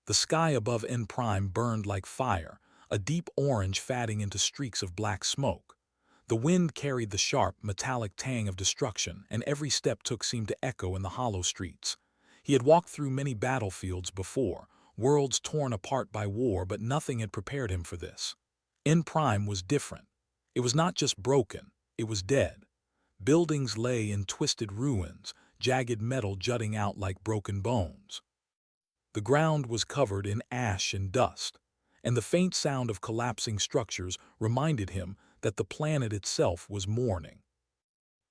The sky above N Prime burned like fire, a deep orange fading into streaks of black smoke. The wind carried the sharp, metallic tang of destruction, and every step took seemed to echo in the hollow streets. He had walked through many battlefields before, worlds torn apart by war, but nothing had prepared him for this. N Prime was different. It was not just broken, it was dead. Buildings lay in twisted ruins, jagged metal jutting out like broken bones. The ground was covered in ash and dust, and the faint sound of collapsing structures reminded him that the planet itself was mourning.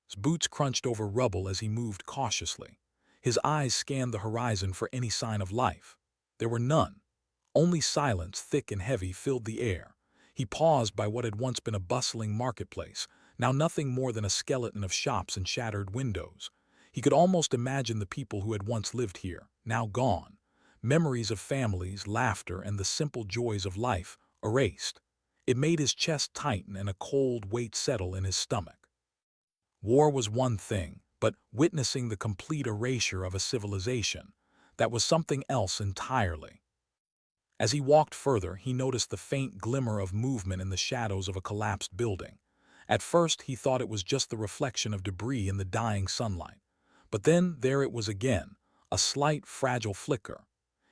His boots crunched over rubble as he moved cautiously. His eyes scanned the horizon for any sign of life. There were none. Only silence, thick and heavy, filled the air. He paused by what had once been a bustling marketplace, now nothing more than a skeleton of shops and shattered windows. He could almost imagine the people who had once lived here, now gone. Memories of families, laughter, and the simple joys of life erased. It made his chest tighten and a cold weight settle in his stomach. War was one thing, but witnessing the complete erasure of a civilization, that was something else entirely. As he walked further, he noticed the faint glimmer of movement in the shadows of a collapsed building. At first, he thought it was just the reflection of debris in the dying sunlight. But then there it was again, a slight, fragile flicker.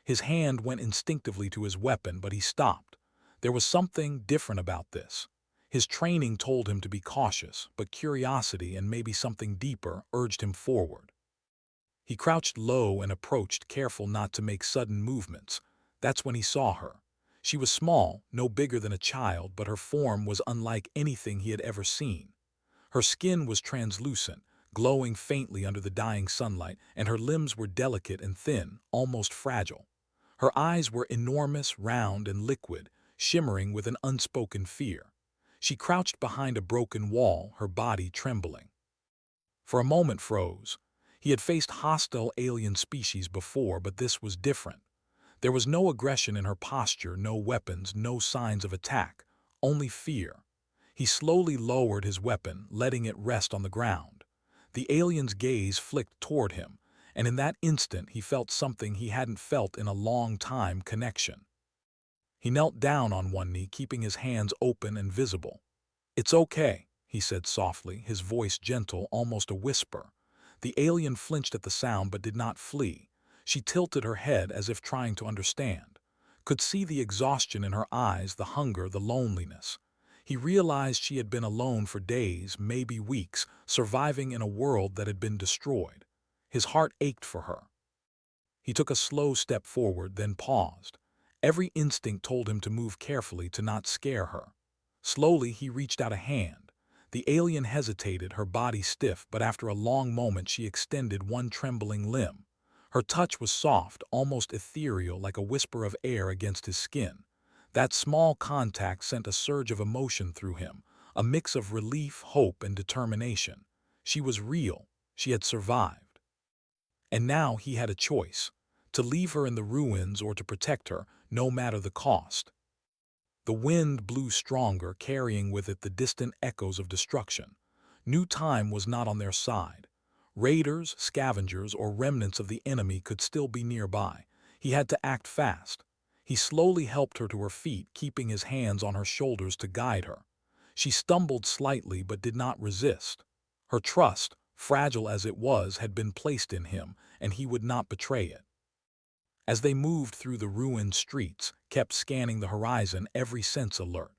His hand went instinctively to his weapon, but he stopped. There was something different about this. His training told him to be cautious, but curiosity and maybe something deeper urged him forward. He crouched low and approached, careful not to make sudden movements. That's when he saw her. She was small, no bigger than a child, but her form was unlike anything he had ever seen. Her skin was translucent, glowing faintly under the dying sunlight, and her limbs were delicate and thin, almost fragile. Her eyes were enormous, round, and liquid, shimmering with an unspoken fear. She crouched behind a broken wall, her body trembling. For a moment froze. He had faced hostile alien species before, but this was different. There was no aggression in her posture, no weapons, no signs of attack, only fear. He slowly lowered his weapon, letting it rest on the ground. The alien's gaze flicked toward him, and in that instant he felt something he hadn't felt in a long time: connection. He knelt down on one knee, keeping his hands open and visible. "It's okay," he said softly, his voice gentle, almost a whisper. The alien flinched at the sound but did not flee. She tilted her head as if trying to understand. Could see the exhaustion in her eyes, the hunger, the loneliness. He realized she had been alone for days, maybe weeks, surviving in a world that had been destroyed. His heart ached for her. He took a slow step forward, then paused. Every instinct told him to move carefully, to not scare her. Slowly, he reached out a hand. The alien hesitated, her body stiff, but after a long moment she extended one trembling limb. Her touch was soft, almost ethereal, like a whisper of air against his skin. That small contact sent a surge of emotion through him, a mix of relief, hope, and determination. She was real. She had survived. And now he had a choice: to leave her in the ruins or to protect her, no matter the cost. The wind blew stronger, carrying with it the distant echoes of destruction. New time was not on their side. Raiders, scavengers, or remnants of the enemy could still be nearby. He had to act fast. He slowly helped her to her feet, keeping his hands on her shoulders to guide her. She stumbled slightly but did not resist. Her trust, fragile as it was, had been placed in him, and he would not betray it. As they moved through the ruined streets, kept scanning the horizon, every sense alert.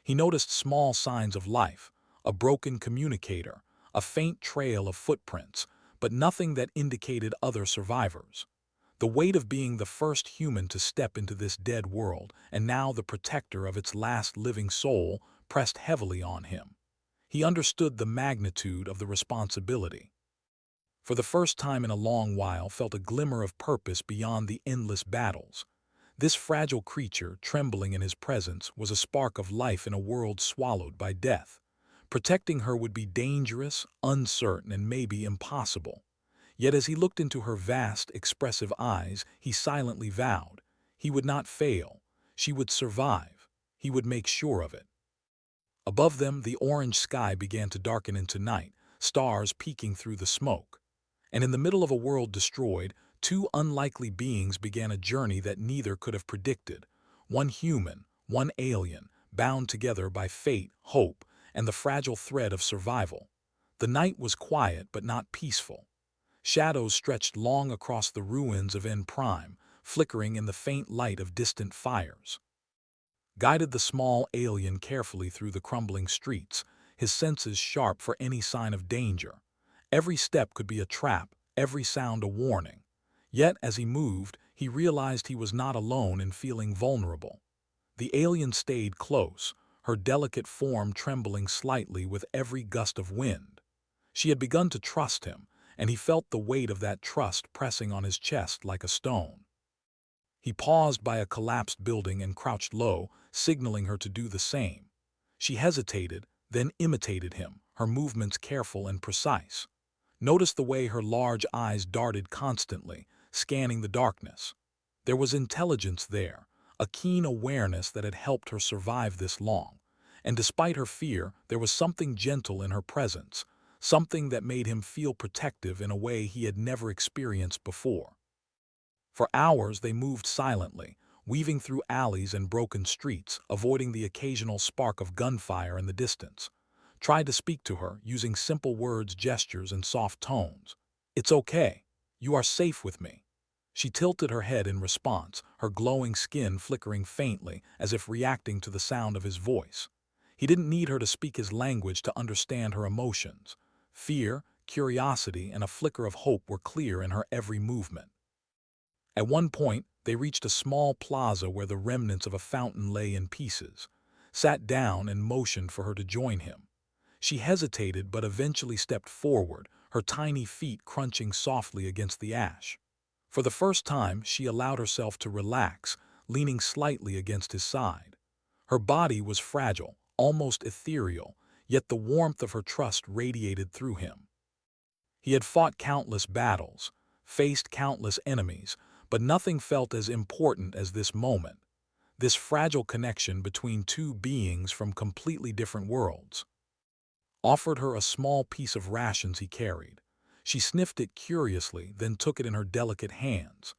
He noticed small signs of life: a broken communicator, a faint trail of footprints, but nothing that indicated other survivors. The weight of being the first human to step into this dead world, and now the protector of its last living soul, pressed heavily on him. He understood the magnitude of the responsibility. For the first time in a long while, felt a glimmer of purpose beyond the endless battles. This fragile creature, trembling in his presence, was a spark of life in a world swallowed by death. Protecting her would be dangerous, uncertain, and maybe impossible. Yet as he looked into her vast, expressive eyes, he silently vowed he would not fail. She would survive. He would make sure of it. Above them, the orange sky began to darken into night, stars peeking through the smoke. And in the middle of a world destroyed, Two unlikely beings began a journey that neither could have predicted. One human, one alien, bound together by fate, hope, and the fragile thread of survival. The night was quiet but not peaceful. Shadows stretched long across the ruins of N Prime, flickering in the faint light of distant fires. Guided the small alien carefully through the crumbling streets, his senses sharp for any sign of danger. Every step could be a trap, every sound a warning. Yet, as he moved, he realized he was not alone in feeling vulnerable. The alien stayed close, her delicate form trembling slightly with every gust of wind. She had begun to trust him, and he felt the weight of that trust pressing on his chest like a stone. He paused by a collapsed building and crouched low, signaling her to do the same. She hesitated, then imitated him, her movements careful and precise. Noticed the way her large eyes darted constantly, scanning the darkness. There was intelligence there, a keen awareness that had helped her survive this long. And despite her fear, there was something gentle in her presence, something that made him feel protective in a way he had never experienced before. For hours they moved silently, weaving through alleys and broken streets, avoiding the occasional spark of gunfire in the distance. Tried to speak to her, using simple words, gestures, and soft tones. "It's okay. You are safe with me." She tilted her head in response, her glowing skin flickering faintly, as if reacting to the sound of his voice. He didn't need her to speak his language to understand her emotions. Fear, curiosity, and a flicker of hope were clear in her every movement. At one point, they reached a small plaza where the remnants of a fountain lay in pieces. Sat down and motioned for her to join him. She hesitated but eventually stepped forward, her tiny feet crunching softly against the ash. For the first time, she allowed herself to relax, leaning slightly against his side. Her body was fragile, almost ethereal, yet the warmth of her trust radiated through him. He had fought countless battles, faced countless enemies, but nothing felt as important as this moment, this fragile connection between two beings from completely different worlds. Offered her a small piece of rations he carried. She sniffed it curiously, then took it in her delicate hands.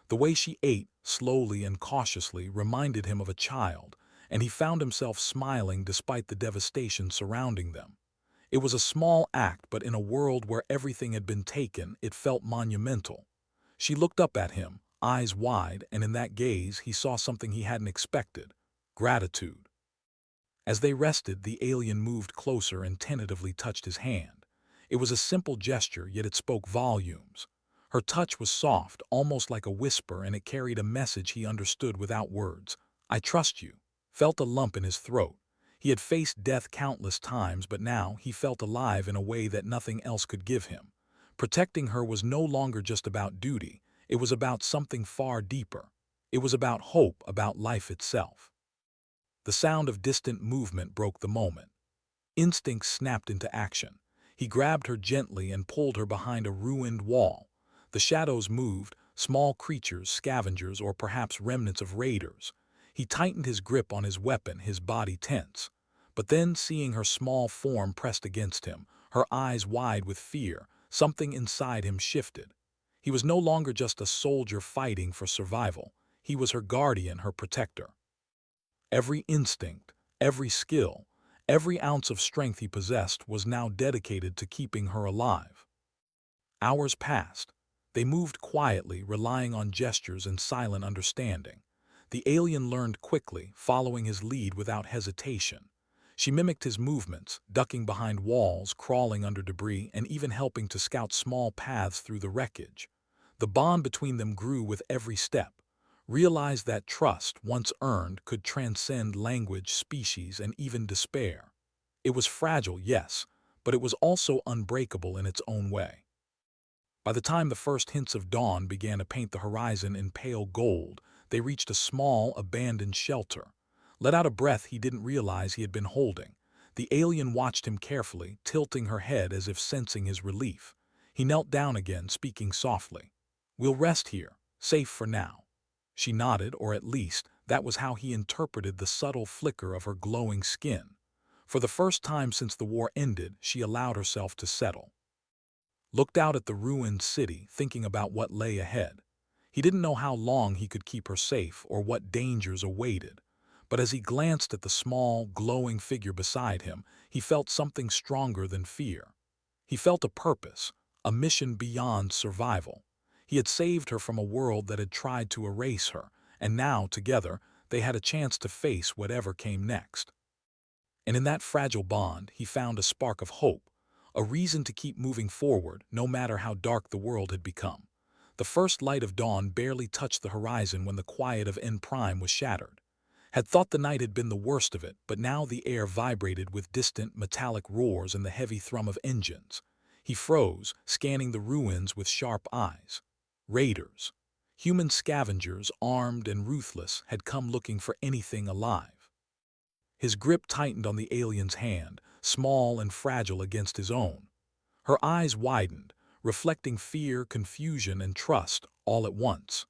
The way she ate, slowly and cautiously, reminded him of a child, and he found himself smiling despite the devastation surrounding them. It was a small act, but in a world where everything had been taken, it felt monumental. She looked up at him, eyes wide, and in that gaze he saw something he hadn't expected: gratitude. As they rested, the alien moved closer and tentatively touched his hand. It was a simple gesture, yet it spoke volumes. Her touch was soft, almost like a whisper, and it carried a message he understood without words. "I trust you." Felt a lump in his throat. He had faced death countless times, but now he felt alive in a way that nothing else could give him. Protecting her was no longer just about duty. It was about something far deeper. It was about hope, about life itself. The sound of distant movement broke the moment. Instinct snapped into action. He grabbed her gently and pulled her behind a ruined wall. The shadows moved, small creatures, scavengers, or perhaps remnants of raiders. He tightened his grip on his weapon, his body tense. But then, seeing her small form pressed against him, her eyes wide with fear, something inside him shifted. He was no longer just a soldier fighting for survival. He was her guardian, her protector. Every instinct, every skill, every ounce of strength he possessed was now dedicated to keeping her alive. Hours passed. They moved quietly, relying on gestures and silent understanding. The alien learned quickly, following his lead without hesitation. She mimicked his movements, ducking behind walls, crawling under debris, and even helping to scout small paths through the wreckage. The bond between them grew with every step. Realized that trust, once earned, could transcend language, species, and even despair. It was fragile, yes, but it was also unbreakable in its own way. By the time the first hints of dawn began to paint the horizon in pale gold, they reached a small, abandoned shelter. Let out a breath he didn't realize he had been holding. The alien watched him carefully, tilting her head as if sensing his relief. He knelt down again, speaking softly. "We'll rest here, safe for now." She nodded, or at least, that was how he interpreted the subtle flicker of her glowing skin. For the first time since the war ended, she allowed herself to settle. looked out at the ruined city, thinking about what lay ahead. He didn't know how long he could keep her safe or what dangers awaited. But as he glanced at the small, glowing figure beside him, he felt something stronger than fear. He felt a purpose, a mission beyond survival. He had saved her from a world that had tried to erase her, and now, together, they had a chance to face whatever came next. And in that fragile bond, he found a spark of hope, a reason to keep moving forward no matter how dark the world had become. The first light of dawn barely touched the horizon when the quiet of N Prime was shattered. Had thought the night had been the worst of it, but now the air vibrated with distant metallic roars and the heavy thrum of engines. He froze, scanning the ruins with sharp eyes. Raiders. Human scavengers, armed and ruthless, had come looking for anything alive. His grip tightened on the alien's hand, small and fragile against his own. Her eyes widened, reflecting fear, confusion, and trust all at once.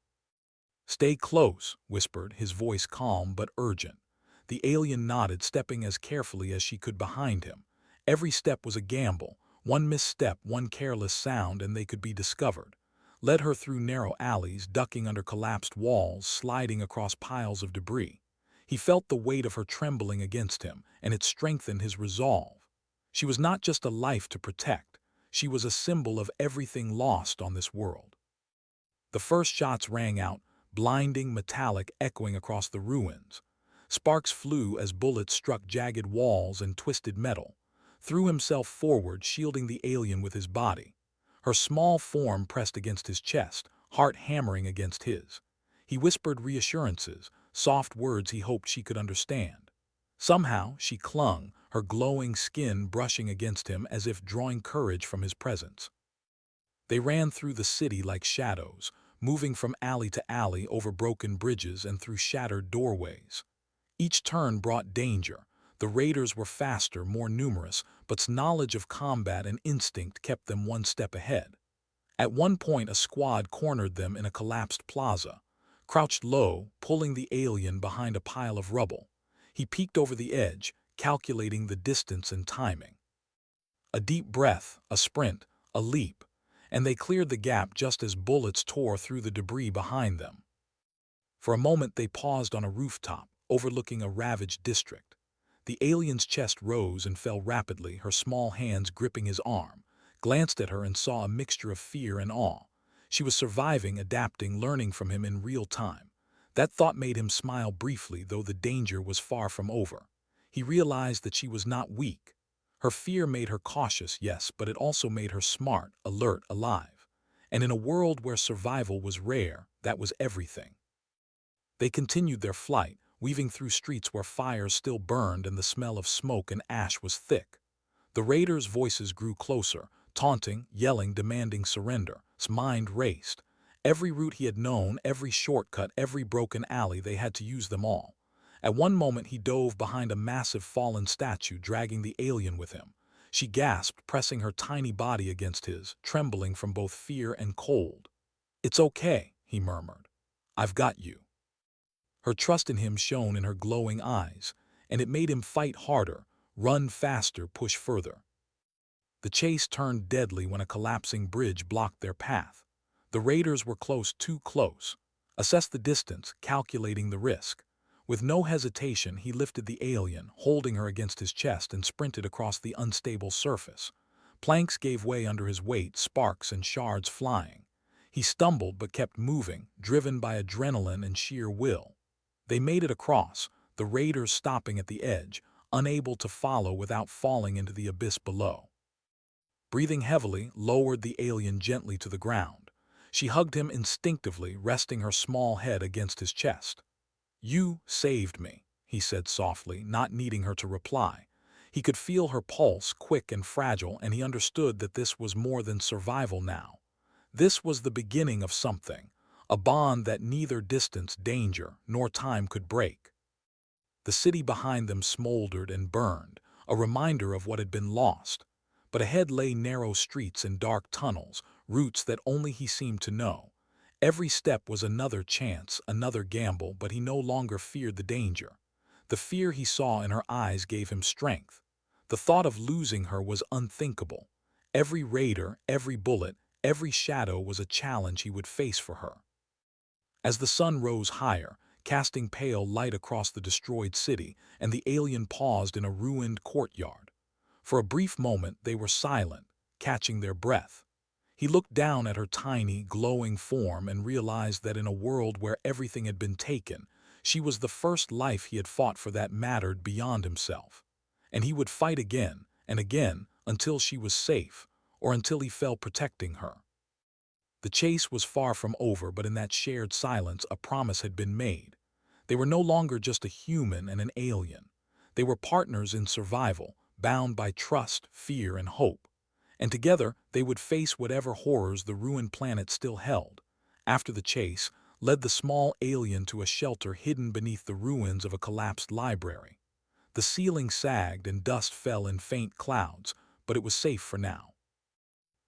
"Stay close," whispered, his voice calm but urgent. The alien nodded, stepping as carefully as she could behind him. Every step was a gamble. One misstep, one careless sound, and they could be discovered. Led her through narrow alleys, ducking under collapsed walls, sliding across piles of debris. He felt the weight of her trembling against him, and it strengthened his resolve. She was not just a life to protect. She was a symbol of everything lost on this world. The first shots rang out, blinding, metallic, echoing across the ruins. Sparks flew as bullets struck jagged walls and twisted metal. Threw himself forward, shielding the alien with his body. Her small form pressed against his chest, heart hammering against his. He whispered reassurances, soft words he hoped she could understand. Somehow she clung, her glowing skin brushing against him as if drawing courage from his presence. They ran through the city like shadows, moving from alley to alley, over broken bridges and through shattered doorways. Each turn brought danger. The raiders were faster, more numerous, but knowledge of combat and instinct kept them one step ahead. At one point, a squad cornered them in a collapsed plaza. Crouched low, pulling the alien behind a pile of rubble. He peeked over the edge, calculating the distance and timing. A deep breath, a sprint, a leap, and they cleared the gap just as bullets tore through the debris behind them. For a moment they paused on a rooftop, overlooking a ravaged district. The alien's chest rose and fell rapidly, her small hands gripping his arm, glanced at her and saw a mixture of fear and awe. She was surviving, adapting, learning from him in real time. That thought made him smile briefly, though the danger was far from over. He realized that she was not weak. Her fear made her cautious, yes, but it also made her smart, alert, alive. And in a world where survival was rare, that was everything. They continued their flight, weaving through streets where fires still burned and the smell of smoke and ash was thick. The raiders' voices grew closer, taunting, yelling, demanding surrender. His mind raced. Every route he had known, every shortcut, every broken alley, they had to use them all. At one moment he dove behind a massive fallen statue, dragging the alien with him. She gasped, pressing her tiny body against his, trembling from both fear and cold. "It's okay," he murmured. "I've got you." Her trust in him shone in her glowing eyes, and it made him fight harder, run faster, push further. The chase turned deadly when a collapsing bridge blocked their path. The raiders were close, too close. Assessed the distance, calculating the risk. With no hesitation, he lifted the alien, holding her against his chest, and sprinted across the unstable surface. Planks gave way under his weight, sparks and shards flying. He stumbled but kept moving, driven by adrenaline and sheer will. They made it across, the raiders stopping at the edge, unable to follow without falling into the abyss below. Breathing heavily, lowered the alien gently to the ground. She hugged him instinctively, resting her small head against his chest. "You saved me," he said softly, not needing her to reply. He could feel her pulse, quick and fragile, and he understood that this was more than survival now. This was the beginning of something, a bond that neither distance, danger, nor time could break. The city behind them smoldered and burned, a reminder of what had been lost. But ahead lay narrow streets and dark tunnels, routes that only he seemed to know. Every step was another chance, another gamble, but he no longer feared the danger. The fear he saw in her eyes gave him strength. The thought of losing her was unthinkable. Every raider, every bullet, every shadow was a challenge he would face for her. As the sun rose higher, casting pale light across the destroyed city, and the alien paused in a ruined courtyard. For a brief moment they were silent, catching their breath. He looked down at her tiny, glowing form and realized that in a world where everything had been taken, she was the first life he had fought for that mattered beyond himself. And he would fight again and again until she was safe, or until he fell protecting her. The chase was far from over, but in that shared silence a promise had been made. They were no longer just a human and an alien. They were partners in survival, bound by trust, fear, and hope. And together they would face whatever horrors the ruined planet still held. After the chase, led the small alien to a shelter hidden beneath the ruins of a collapsed library. The ceiling sagged and dust fell in faint clouds, but it was safe for now.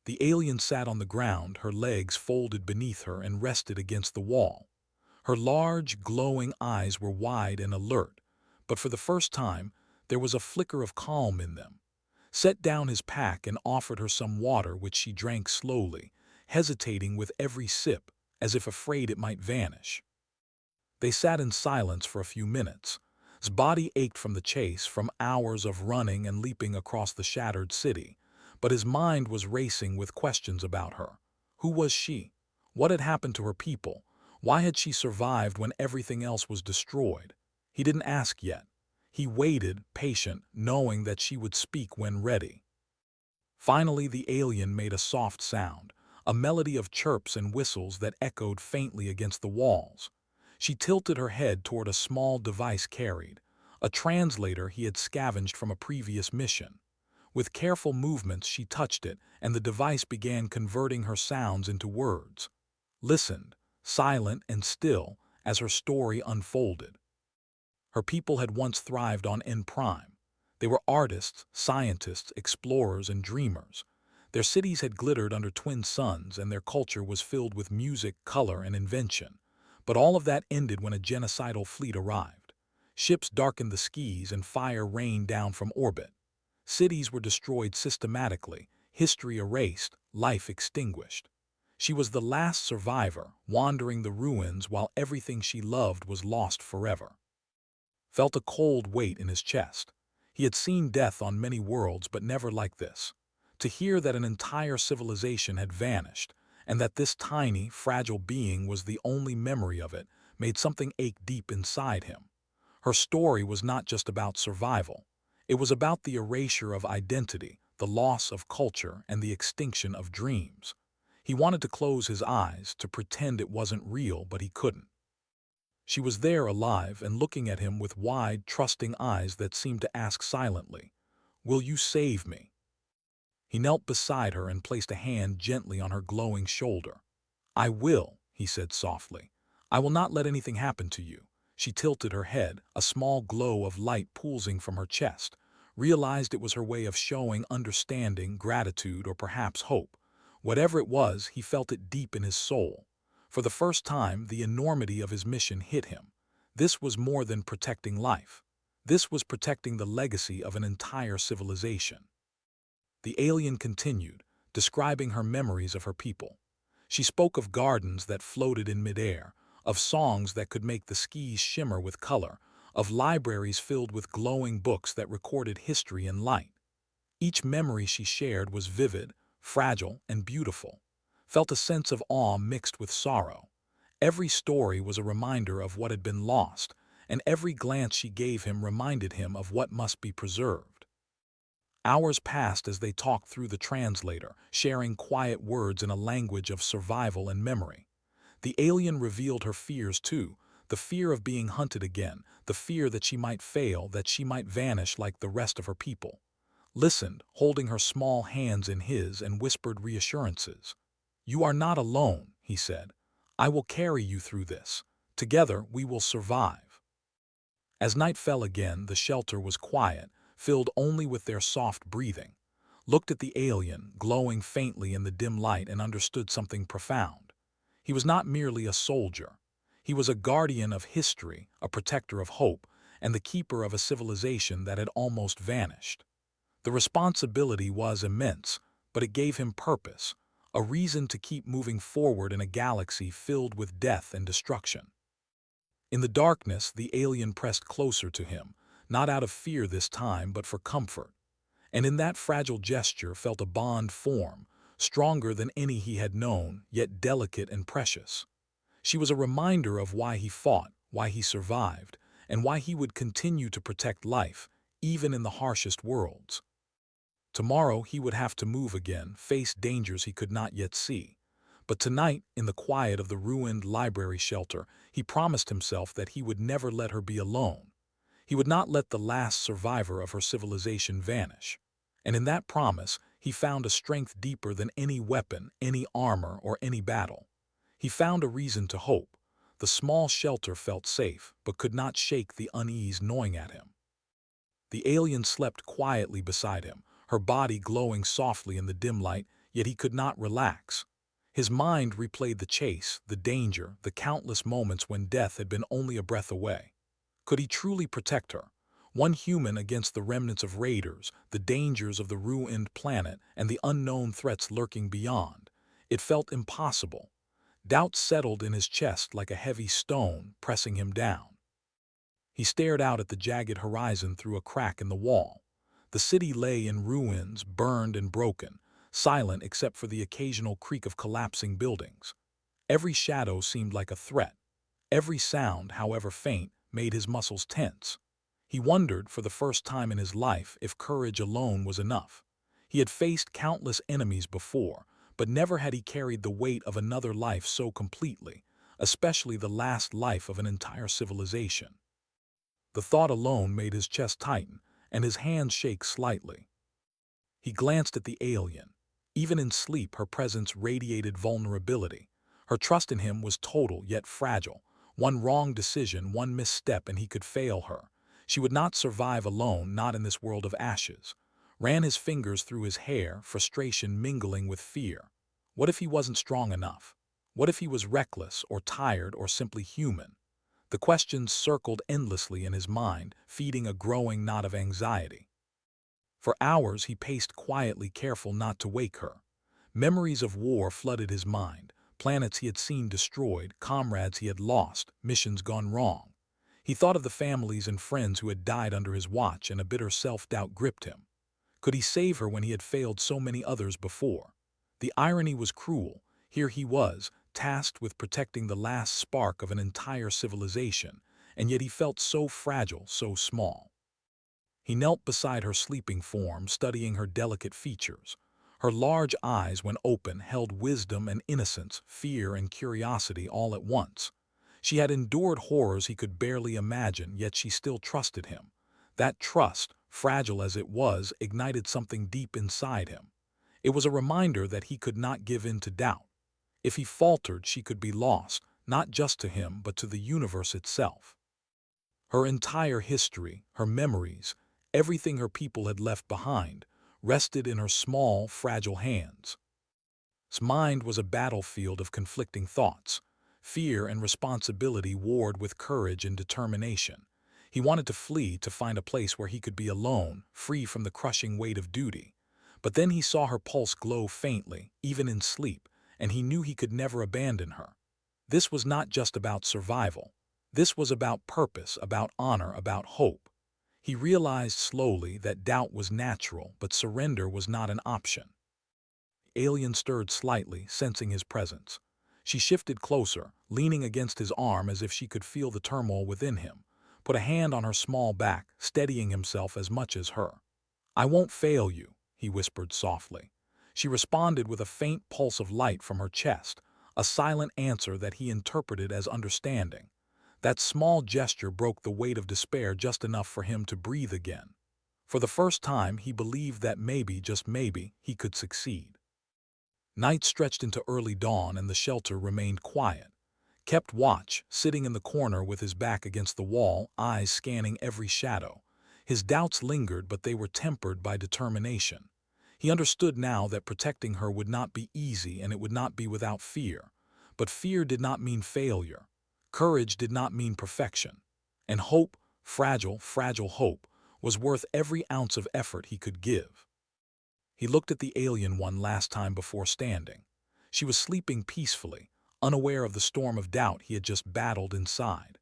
The alien sat on the ground, her legs folded beneath her and rested against the wall. Her large, glowing eyes were wide and alert, but for the first time, there was a flicker of calm in them. Set down his pack and offered her some water, which she drank slowly, hesitating with every sip, as if afraid it might vanish. They sat in silence for a few minutes. His body ached from the chase, from hours of running and leaping across the shattered city, but his mind was racing with questions about her. Who was she? What had happened to her people? Why had she survived when everything else was destroyed? He didn't ask yet. He waited, patient, knowing that she would speak when ready. Finally, the alien made a soft sound, a melody of chirps and whistles that echoed faintly against the walls. She tilted her head toward a small device carried, a translator he had scavenged from a previous mission. With careful movements, she touched it, and the device began converting her sounds into words. Listened, silent and still, as her story unfolded. Her people had once thrived on N Prime. They were artists, scientists, explorers, and dreamers. Their cities had glittered under twin suns, and their culture was filled with music, color, and invention. But all of that ended when a genocidal fleet arrived. Ships darkened the skies, and fire rained down from orbit. Cities were destroyed systematically, history erased, life extinguished. She was the last survivor, wandering the ruins while everything she loved was lost forever. Felt a cold weight in his chest. He had seen death on many worlds, but never like this. To hear that an entire civilization had vanished, and that this tiny, fragile being was the only memory of it, made something ache deep inside him. Her story was not just about survival. It was about the erasure of identity, the loss of culture, and the extinction of dreams. He wanted to close his eyes, to pretend it wasn't real, but he couldn't. She was there, alive, and looking at him with wide, trusting eyes that seemed to ask silently, "Will you save me?" He knelt beside her and placed a hand gently on her glowing shoulder. "I will," he said softly. "I will not let anything happen to you." She tilted her head, a small glow of light pulsing from her chest, realized it was her way of showing understanding, gratitude, or perhaps hope. Whatever it was, he felt it deep in his soul. For the first time, the enormity of his mission hit him. This was more than protecting life. This was protecting the legacy of an entire civilization. The alien continued, describing her memories of her people. She spoke of gardens that floated in midair, of songs that could make the skies shimmer with color, of libraries filled with glowing books that recorded history and light. Each memory she shared was vivid, fragile, and beautiful. Felt a sense of awe mixed with sorrow. Every story was a reminder of what had been lost, and every glance she gave him reminded him of what must be preserved. Hours passed as they talked through the translator, sharing quiet words in a language of survival and memory. The alien revealed her fears too, the fear of being hunted again, the fear that she might fail, that she might vanish like the rest of her people. Listened, holding her small hands in his, and whispered reassurances. "You are not alone," he said. "I will carry you through this. Together we will survive." As night fell again, the shelter was quiet, filled only with their soft breathing. Looked at the alien, glowing faintly in the dim light, and understood something profound. He was not merely a soldier. He was a guardian of history, a protector of hope, and the keeper of a civilization that had almost vanished. The responsibility was immense, but it gave him purpose, a reason to keep moving forward in a galaxy filled with death and destruction. In the darkness, the alien pressed closer to him, not out of fear this time, but for comfort. And in that fragile gesture felt a bond form, stronger than any he had known, yet delicate and precious. She was a reminder of why he fought, why he survived, and why he would continue to protect life, even in the harshest worlds. Tomorrow he would have to move again, face dangers he could not yet see. But tonight, in the quiet of the ruined library shelter, he promised himself that he would never let her be alone. He would not let the last survivor of her civilization vanish. And in that promise, he found a strength deeper than any weapon, any armor, or any battle. He found a reason to hope. The small shelter felt safe, but could not shake the unease gnawing at him. The alien slept quietly beside him, her body glowing softly in the dim light, yet he could not relax. His mind replayed the chase, the danger, the countless moments when death had been only a breath away. Could he truly protect her? One human against the remnants of raiders, the dangers of the ruined planet, and the unknown threats lurking beyond. It felt impossible. Doubt settled in his chest like a heavy stone, pressing him down. He stared out at the jagged horizon through a crack in the wall. The city lay in ruins, burned and broken, silent except for the occasional creak of collapsing buildings. Every shadow seemed like a threat. Every sound, however faint, made his muscles tense. He wondered, for the first time in his life, if courage alone was enough. He had faced countless enemies before, but never had he carried the weight of another life so completely, especially the last life of an entire civilization. The thought alone made his chest tighten, and his hands shake slightly. He glanced at the alien. Even in sleep, her presence radiated vulnerability. Her trust in him was total yet fragile. One wrong decision, one misstep, and he could fail her. She would not survive alone, not in this world of ashes. Ran his fingers through his hair, frustration mingling with fear. What if he wasn't strong enough? What if he was reckless, or tired, or simply human? The questions circled endlessly in his mind, feeding a growing knot of anxiety. For hours he paced quietly, careful not to wake her. Memories of war flooded his mind, planets he had seen destroyed, comrades he had lost, missions gone wrong. He thought of the families and friends who had died under his watch, and a bitter self-doubt gripped him. Could he save her when he had failed so many others before? The irony was cruel. Here he was, tasked with protecting the last spark of an entire civilization, and yet he felt so fragile, so small. He knelt beside her sleeping form, studying her delicate features. Her large eyes, when open, held wisdom and innocence, fear and curiosity all at once. She had endured horrors he could barely imagine, yet she still trusted him. That trust, fragile as it was, ignited something deep inside him. It was a reminder that he could not give in to doubt. If he faltered, she could be lost, not just to him, but to the universe itself. Her entire history, her memories, everything her people had left behind, rested in her small, fragile hands. His mind was a battlefield of conflicting thoughts. Fear and responsibility warred with courage and determination. He wanted to flee, to find a place where he could be alone, free from the crushing weight of duty. But then he saw her pulse glow faintly, even in sleep, and he knew he could never abandon her. This was not just about survival. This was about purpose, about honor, about hope. He realized slowly that doubt was natural, but surrender was not an option. The alien stirred slightly, sensing his presence. She shifted closer, leaning against his arm as if she could feel the turmoil within him, put a hand on her small back, steadying himself as much as her. "I won't fail you," he whispered softly. She responded with a faint pulse of light from her chest, a silent answer that he interpreted as understanding. That small gesture broke the weight of despair just enough for him to breathe again. For the first time, he believed that maybe, just maybe, he could succeed. Night stretched into early dawn and the shelter remained quiet. Kept watch, sitting in the corner with his back against the wall, eyes scanning every shadow. His doubts lingered, but they were tempered by determination. He understood now that protecting her would not be easy, and it would not be without fear. But fear did not mean failure. Courage did not mean perfection. And hope, fragile, fragile hope, was worth every ounce of effort he could give. He looked at the alien one last time before standing. She was sleeping peacefully, unaware of the storm of doubt he had just battled inside.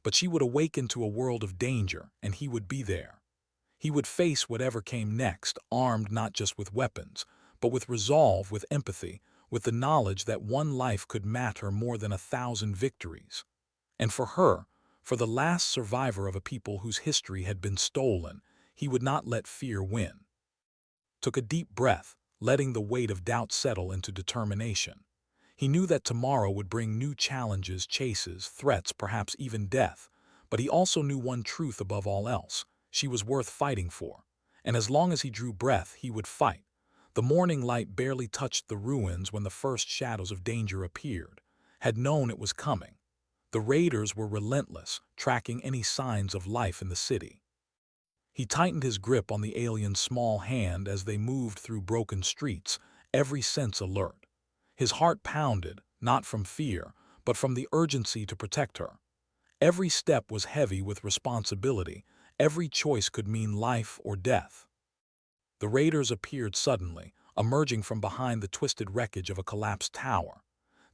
But she would awaken to a world of danger, and he would be there. He would face whatever came next, armed not just with weapons, but with resolve, with empathy, with the knowledge that one life could matter more than 1,000 victories. And for her, for the last survivor of a people whose history had been stolen, he would not let fear win. Took a deep breath, letting the weight of doubt settle into determination. He knew that tomorrow would bring new challenges, chases, threats, perhaps even death, but he also knew one truth above all else: she was worth fighting for. And as long as he drew breath, he would fight. The morning light barely touched the ruins when the first shadows of danger appeared. Had known it was coming. The raiders were relentless, tracking any signs of life in the city. He tightened his grip on the alien's small hand as they moved through broken streets, every sense alert. His heart pounded, not from fear, but from the urgency to protect her. Every step was heavy with responsibility. Every choice could mean life or death. The raiders appeared suddenly, emerging from behind the twisted wreckage of a collapsed tower.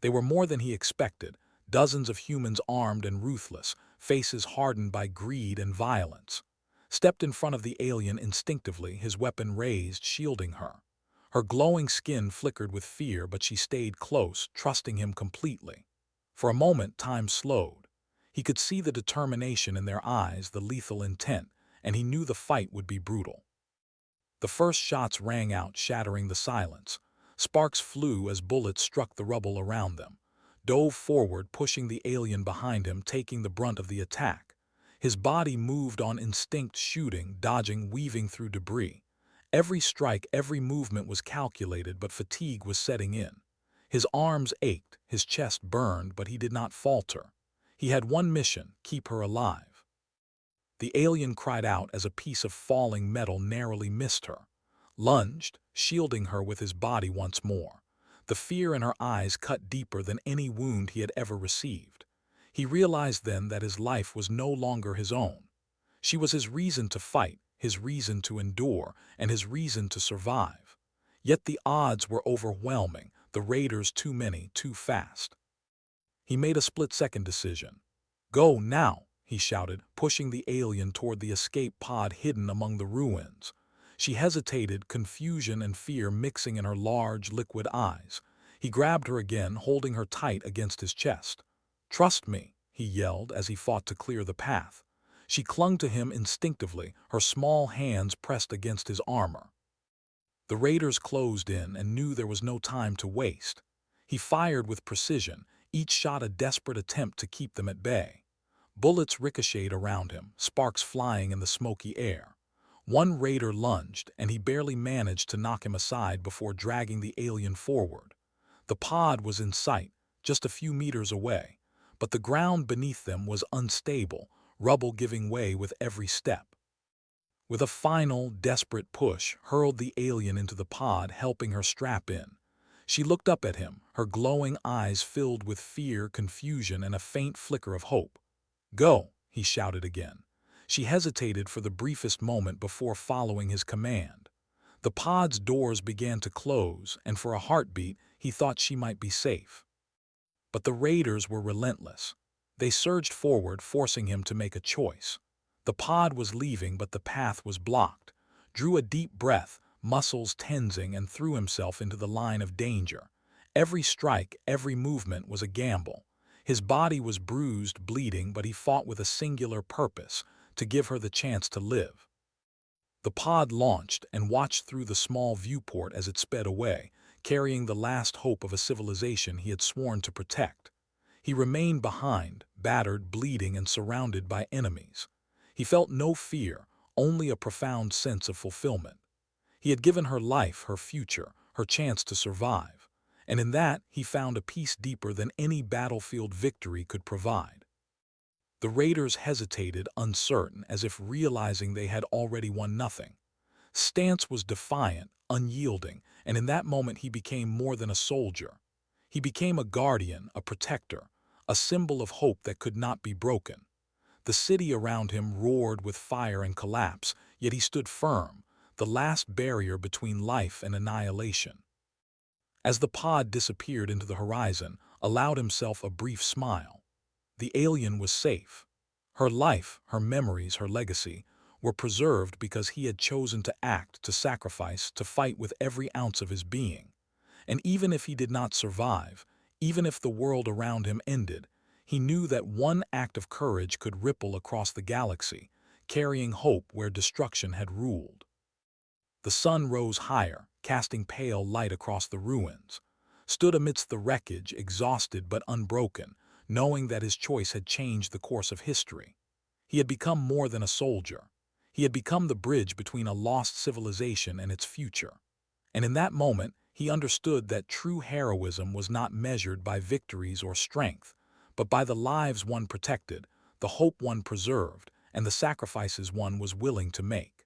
They were more than he expected, dozens of humans armed and ruthless, faces hardened by greed and violence. Stepped in front of the alien instinctively, his weapon raised, shielding her. Her glowing skin flickered with fear, but she stayed close, trusting him completely. For a moment, time slowed. He could see the determination in their eyes, the lethal intent, and he knew the fight would be brutal. The first shots rang out, shattering the silence. Sparks flew as bullets struck the rubble around them. Dove forward, pushing the alien behind him, taking the brunt of the attack. His body moved on instinct, shooting, dodging, weaving through debris. Every strike, every movement was calculated, but fatigue was setting in. His arms ached, his chest burned, but he did not falter. He had one mission: keep her alive. The alien cried out as a piece of falling metal narrowly missed her. Lunged, shielding her with his body once more. The fear in her eyes cut deeper than any wound he had ever received. He realized then that his life was no longer his own. She was his reason to fight, his reason to endure, and his reason to survive. Yet the odds were overwhelming, the raiders too many, too fast. He made a split-second decision. "Go now," he shouted, pushing the alien toward the escape pod hidden among the ruins. She hesitated, confusion and fear mixing in her large, liquid eyes. He grabbed her again, holding her tight against his chest. "Trust me," he yelled as he fought to clear the path. She clung to him instinctively, her small hands pressed against his armor. The raiders closed in and knew there was no time to waste. He fired with precision, each shot a desperate attempt to keep them at bay. Bullets ricocheted around him, sparks flying in the smoky air. One raider lunged, and he barely managed to knock him aside before dragging the alien forward. The pod was in sight, just a few meters away, but the ground beneath them was unstable, rubble giving way with every step. With a final, desperate push, hurled the alien into the pod, helping her strap in. She looked up at him, her glowing eyes filled with fear, confusion, and a faint flicker of hope. "Go," he shouted again. She hesitated for the briefest moment before following his command. The pod's doors began to close, and for a heartbeat, he thought she might be safe. But the raiders were relentless. They surged forward, forcing him to make a choice. The pod was leaving, but the path was blocked. Drew a deep breath, muscles tensing, and threw himself into the line of danger. Every strike, every movement was a gamble. His body was bruised, bleeding, but he fought with a singular purpose: to give her the chance to live. The pod launched and watched through the small viewport as it sped away, carrying the last hope of a civilization he had sworn to protect. He remained behind, battered, bleeding, and surrounded by enemies. He felt no fear, only a profound sense of fulfillment. He had given her life, her future, her chance to survive, and in that he found a peace deeper than any battlefield victory could provide. The raiders hesitated, uncertain, as if realizing they had already won nothing. Stance was defiant, unyielding, and in that moment he became more than a soldier. He became a guardian, a protector, a symbol of hope that could not be broken. The city around him roared with fire and collapse, yet he stood firm. the last barrier between life and annihilation. As the pod disappeared into the horizon, allowed himself a brief smile. The alien was safe. Her life, her memories, her legacy were preserved because he had chosen to act, to sacrifice, to fight with every ounce of his being. And even if he did not survive, even if the world around him ended, he knew that one act of courage could ripple across the galaxy, carrying hope where destruction had ruled. The sun rose higher, casting pale light across the ruins, stood amidst the wreckage, exhausted but unbroken, knowing that his choice had changed the course of history. He had become more than a soldier. He had become the bridge between a lost civilization and its future. And in that moment, he understood that true heroism was not measured by victories or strength, but by the lives one protected, the hope one preserved, and the sacrifices one was willing to make.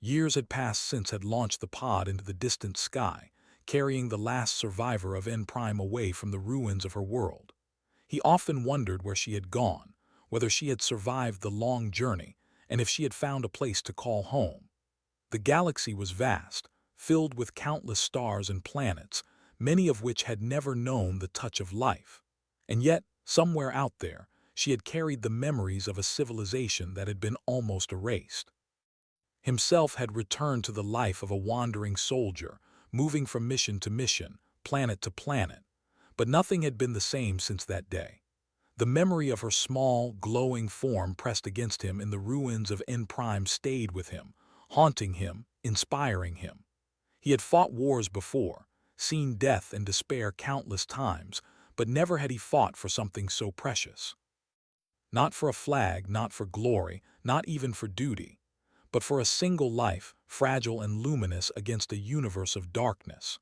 Years had passed since had launched the pod into the distant sky, carrying the last survivor of N Prime away from the ruins of her world. He often wondered where she had gone, whether she had survived the long journey, and if she had found a place to call home. The galaxy was vast, filled with countless stars and planets, many of which had never known the touch of life. And yet, somewhere out there, she had carried the memories of a civilization that had been almost erased. Himself had returned to the life of a wandering soldier, moving from mission to mission, planet to planet. But nothing had been the same since that day. The memory of her small, glowing form pressed against him in the ruins of N Prime stayed with him, haunting him, inspiring him. He had fought wars before, seen death and despair countless times, but never had he fought for something so precious. Not for a flag, not for glory, not even for duty, but for a single life, fragile and luminous against a universe of darkness.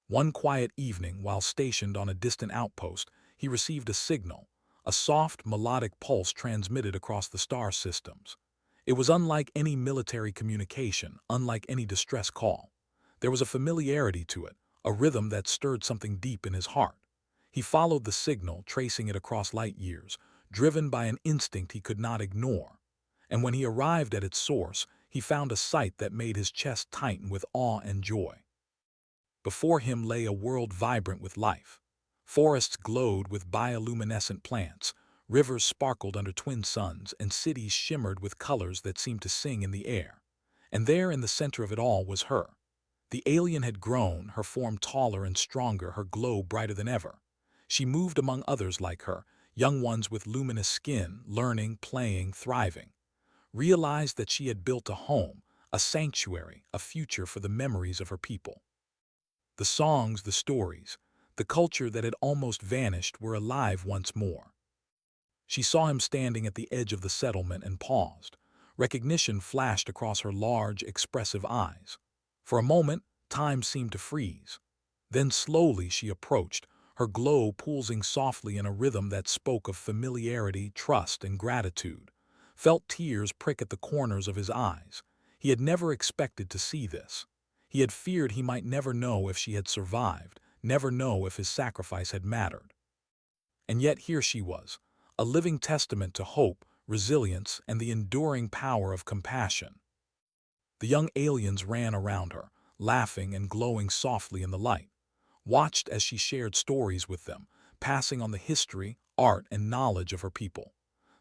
One quiet evening, while stationed on a distant outpost, he received a signal, a soft, melodic pulse transmitted across the star systems. It was unlike any military communication, unlike any distress call. There was a familiarity to it, a rhythm that stirred something deep in his heart. He followed the signal, tracing it across light years, driven by an instinct he could not ignore. And when he arrived at its source, he found a sight that made his chest tighten with awe and joy. Before him lay a world vibrant with life. Forests glowed with bioluminescent plants, rivers sparkled under twin suns, and cities shimmered with colors that seemed to sing in the air. And there in the center of it all was her. The alien had grown, her form taller and stronger, her glow brighter than ever. She moved among others like her, young ones with luminous skin, learning, playing, thriving. Realized that she had built a home, a sanctuary, a future for the memories of her people. The songs, the stories, the culture that had almost vanished were alive once more. She saw him standing at the edge of the settlement and paused. Recognition flashed across her large, expressive eyes. For a moment, time seemed to freeze. Then slowly she approached, her glow pulsing softly in a rhythm that spoke of familiarity, trust, and gratitude. Felt tears prick at the corners of his eyes. He had never expected to see this. He had feared he might never know if she had survived, never know if his sacrifice had mattered. And yet here she was, a living testament to hope, resilience, and the enduring power of compassion. The young aliens ran around her, laughing and glowing softly in the light, watched as she shared stories with them, passing on the history, art, and knowledge of her people.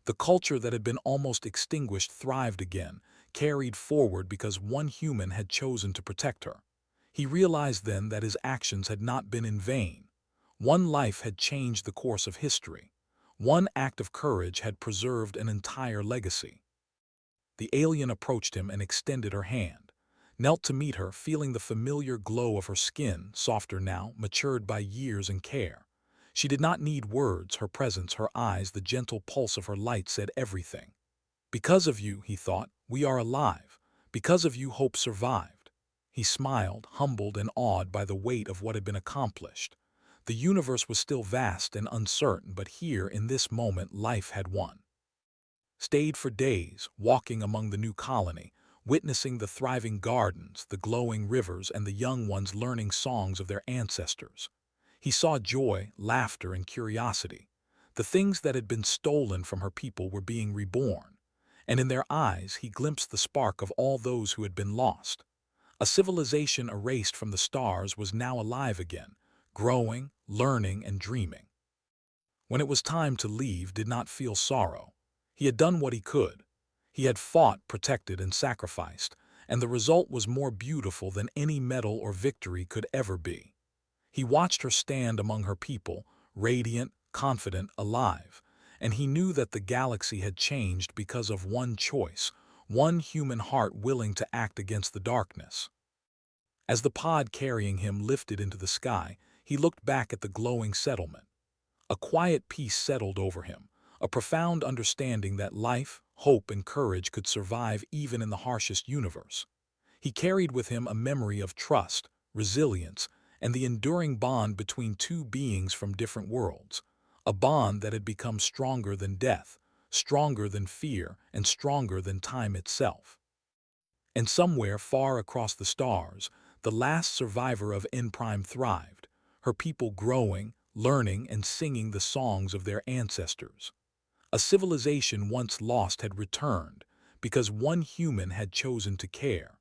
The culture that had been almost extinguished thrived again, carried forward because one human had chosen to protect her. He realized then that his actions had not been in vain. One life had changed the course of history. One act of courage had preserved an entire legacy. The alien approached him and extended her hand, knelt to meet her, feeling the familiar glow of her skin, softer now, matured by years and care. She did not need words, her presence, her eyes, the gentle pulse of her light said everything. Because of you, he thought, we are alive. Because of you, hope survived. He smiled, humbled and awed by the weight of what had been accomplished. The universe was still vast and uncertain, but here, in this moment, life had won. Stayed for days, walking among the new colony, witnessing the thriving gardens, the glowing rivers, and the young ones learning songs of their ancestors. He saw joy, laughter, and curiosity. The things that had been stolen from her people were being reborn. and in their eyes he glimpsed the spark of all those who had been lost. A civilization erased from the stars was now alive again, growing, learning, and dreaming. When it was time to leave, did not feel sorrow. He had done what he could. He had fought, protected, and sacrificed, and the result was more beautiful than any medal or victory could ever be. He watched her stand among her people, radiant, confident, alive, and he knew that the galaxy had changed because of one choice, one human heart willing to act against the darkness. As the pod carrying him lifted into the sky, he looked back at the glowing settlement. A quiet peace settled over him, a profound understanding that life, hope, and courage could survive even in the harshest universe. He carried with him a memory of trust, resilience, and the enduring bond between two beings from different worlds, a bond that had become stronger than death, stronger than fear, and stronger than time itself. And somewhere far across the stars, the last survivor of N Prime thrived, her people growing, learning, and singing the songs of their ancestors. A civilization once lost had returned because one human had chosen to care.